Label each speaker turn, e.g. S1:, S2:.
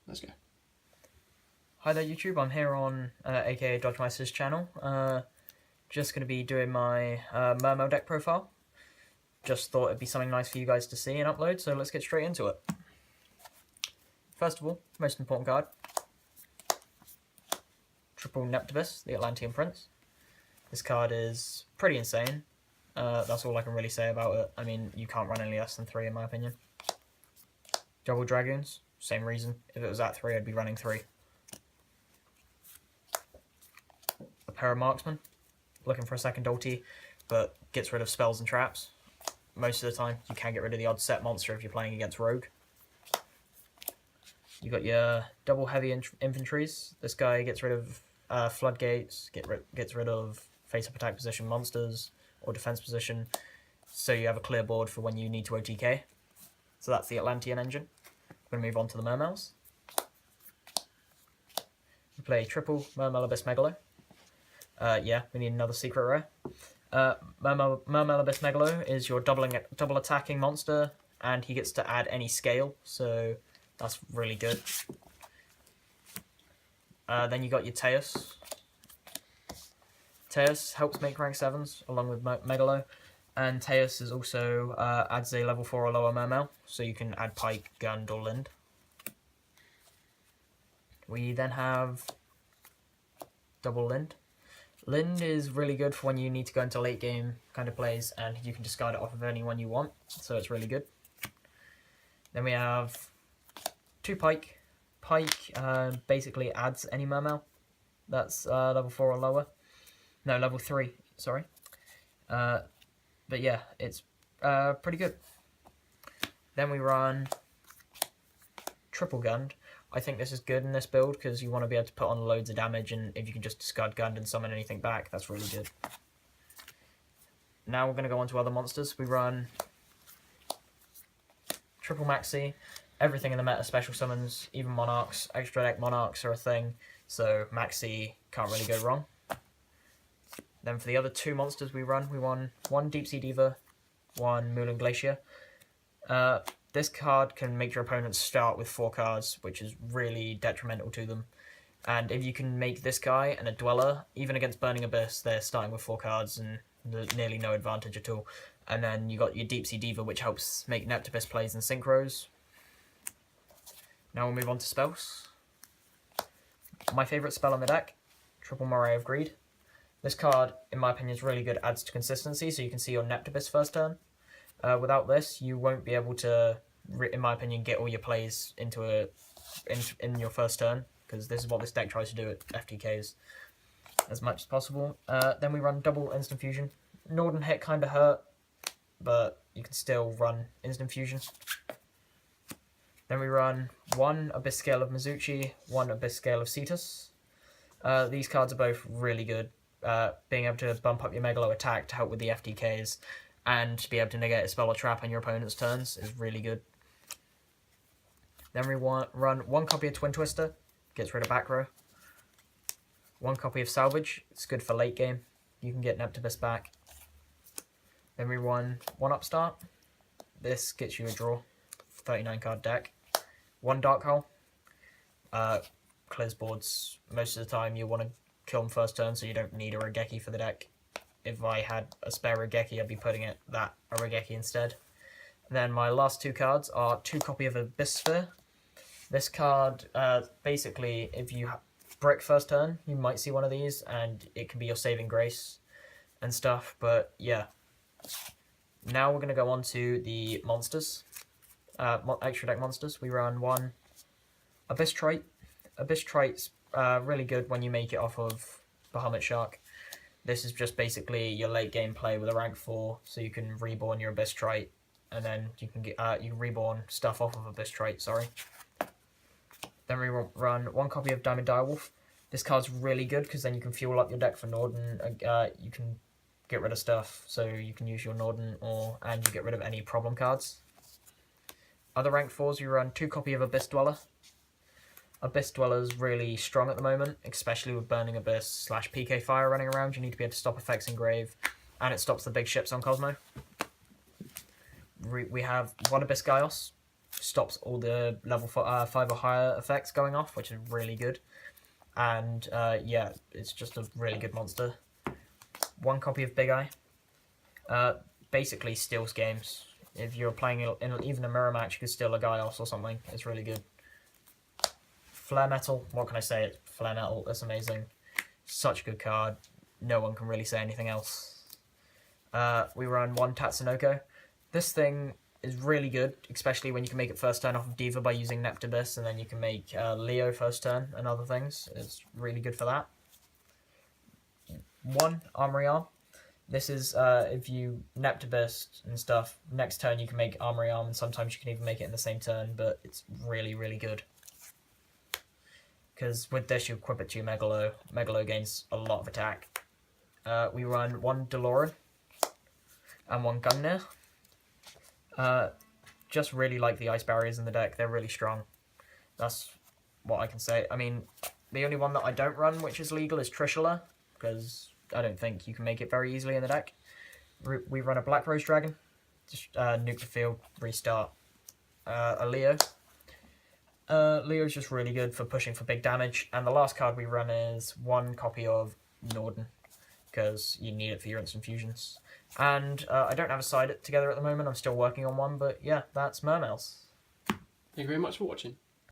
S1: Let's go.
S2: Hi there YouTube, I'm here on aka Dodgemeister's channel. Just going to be doing my Mermail deck profile. Just thought it'd be something nice for you guys to see and upload, so let's get straight into it. First of all, most important card. Triple Neptibus, the Atlantean Prince. This card is pretty insane. That's all I can really say about it. I mean, you can't run any less than 3 in my opinion. Double Dragoons, same reason. If it was at 3, I'd be running 3. A pair of Marksmen, looking for a second ulti, but gets rid of spells and traps. Most of the time, you can get rid of the odd set monster if you're playing against Rogue. You got your double heavy infantries. This guy gets rid of floodgates, gets rid of face-up attack position monsters or defense position, so you have a clear board for when you need to OTK. So that's the Atlantean engine. We're going to move on to the Mermails. We play triple Mermail Abyss Megalo. Yeah, we need another secret rare. Mermail Abyss Megalo is your double attacking monster, and he gets to add any scale, so that's really good. Then you got your Teus. Teus helps make rank 7s along with Megalo, and Teus is also adds a level 4 or lower Mermail, so you can add Pike, Gund, or Lind. We then have double Lind. Lind is really good for when you need to go into late game kind of plays, and you can discard it off of anyone you want, so it's really good. Then we have 2 Pike. Pike basically adds any Mermail that's level 4 or lower. No, level 3, sorry. But yeah, it's pretty good. Then we run triple Gund. I think this is good in this build because you want to be able to put on loads of damage, and if you can just discard Gund and summon anything back, that's really good. Now we're going to go on to other monsters. We run triple Maxi. Everything in the meta special summons, even Monarchs. Extra deck Monarchs are a thing, so Maxi can't really go wrong. Then for the other 2 monsters we run one Deep Sea Diva, one Moulin Glacier. This card can make your opponents start with 4 cards, which is really detrimental to them. And if you can make this guy and a Dweller, even against Burning Abyss, they're starting with 4 cards and there's nearly no advantage at all. And then you got your Deep Sea Diva, which helps make Neptibus plays and synchros. Now we'll move on to spells. My favourite spell on the deck, Triple Moray of Greed. This card, in my opinion, is really good, adds to consistency, so you can see your Neptibus first turn. Without this, you won't be able to, in my opinion, get all your plays into in your first turn, because this is what this deck tries to do at FTKs as much as possible. Then we run double Instant Fusion. Norden hit kind of hurt, but you can still run Instant Fusion. Then we run 1 Abyss Scale of Mizuchi, 1 Abyss Scale of Cetus. These cards are both really good. Being able to bump up your Megalo attack to help with the FTKs and to be able to negate a spell or trap on your opponent's turns is really good. Then we run 1 copy of Twin Twister, gets rid of back row. 1 copy of Salvage, it's good for late game. You can get Neptibus back. Then we run 1 Upstart. This gets you a draw, 39 card deck. 1 Dark Hole, clears boards. Most of the time you want to kill them first turn, so you don't need a Regeki for the deck. If I had a spare Regeki, I'd be putting a Regeki instead. And then my last 2 cards are 2 copy of Abyss Sphere. This card, basically, if you brick first turn, you might see one of these, and it can be your saving grace and stuff, but yeah. Now we're going to go on to the monsters. Extra deck monsters. We run 1 Abyss Trite. Abyss Trite's really good when you make it off of Bahamut Shark. This is just basically your late game play with a rank 4, so you can reborn your Abyss Trite, and then you can get you can reborn stuff off of Abyss Trite. Sorry. Then we run 1 copy of Diamond Direwolf. This card's really good because then you can fuel up your deck for Norden. You can get rid of stuff, so you can use your Norden, and you get rid of any problem cards. Other rank 4s, we run 2 copy of Abyss Dweller. Abyss Dweller's really strong at the moment, especially with Burning Abyss / PK Fire running around. You need to be able to stop effects in Grave, and it stops the big ships on Cosmo. We have 1 Abyss Gaios. stops all the level 5 or higher effects going off, which is really good. And yeah, it's just a really good monster. 1 copy of Big Eye. Basically steals games. If you're playing in even a mirror match, you could steal a Gaios or something. It's really good. Flare Metal, what can I say? It's Flare Metal, it's amazing. Such a good card. No one can really say anything else. We run 1 Tatsunoko. This thing is really good, especially when you can make it first turn off of Diva by using Neptibus, and then you can make Leo first turn and other things. It's really good for that. 1 Armory Arm. This is if you Neptibus and stuff, next turn you can make Armory Arm, and sometimes you can even make it in the same turn, but it's really, really good. Because with this you equip it to your Megalo. Megalo gains a lot of attack. We run 1 DeLorean and 1 Gungnir. Just really like the ice barriers in the deck. They're really strong. That's what I can say. I mean, the only one that I don't run, which is legal, is Trishula, because I don't think you can make it very easily in the deck. We run a Black Rose Dragon. Just nuke the field, restart. A Leo. Leo's just really good for pushing for big damage. And the last card we run is 1 copy of Norden, because you need it for your instant fusions. And I don't have a side together at the moment. I'm still working on one, but yeah, that's Mermails.
S1: Thank you very much for watching.